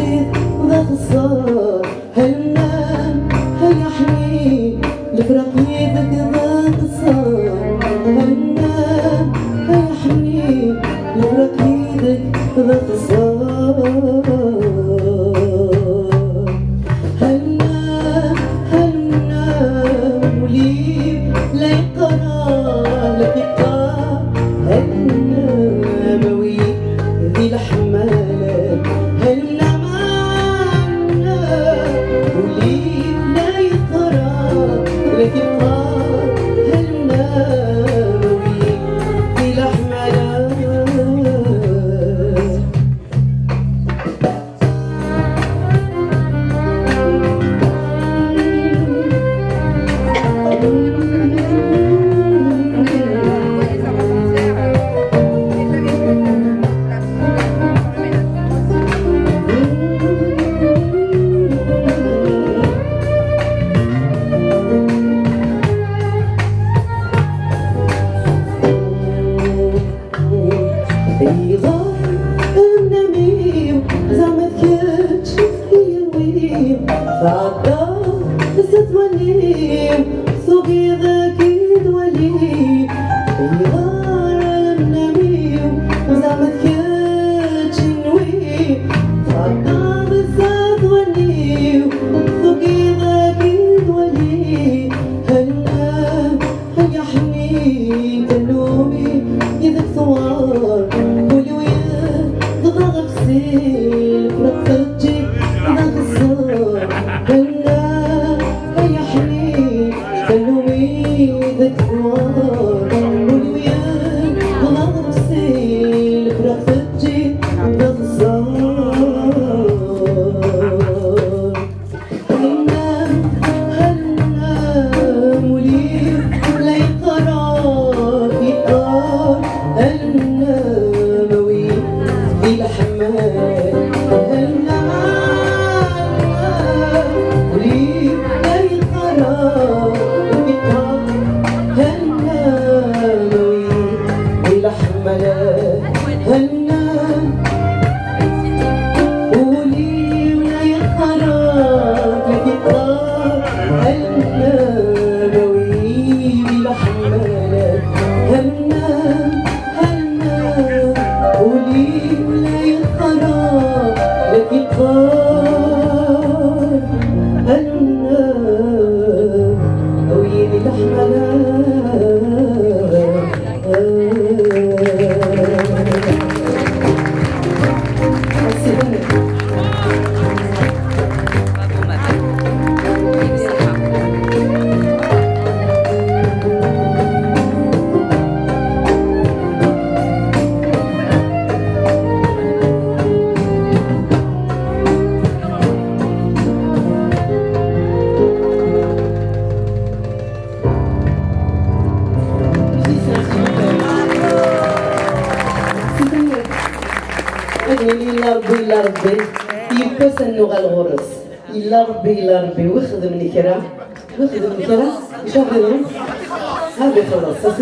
تجي ذا خسار هالنام هيا حنين الفراق يدك ذا خسار هالنام هيا حنين الفراق يدك ذا خسار هالنام هالنام وليب لا يقرا لك يقرا هالنام ويب ذي الحمالة هالنام وليب لا يقرا لك يقرا هالنام ويب ذي الحمالة إلا ربي يباس النوغ الغرس إلا ربي ويخدم نكرة ويخدم نكرة شاهدهم هذا خلاص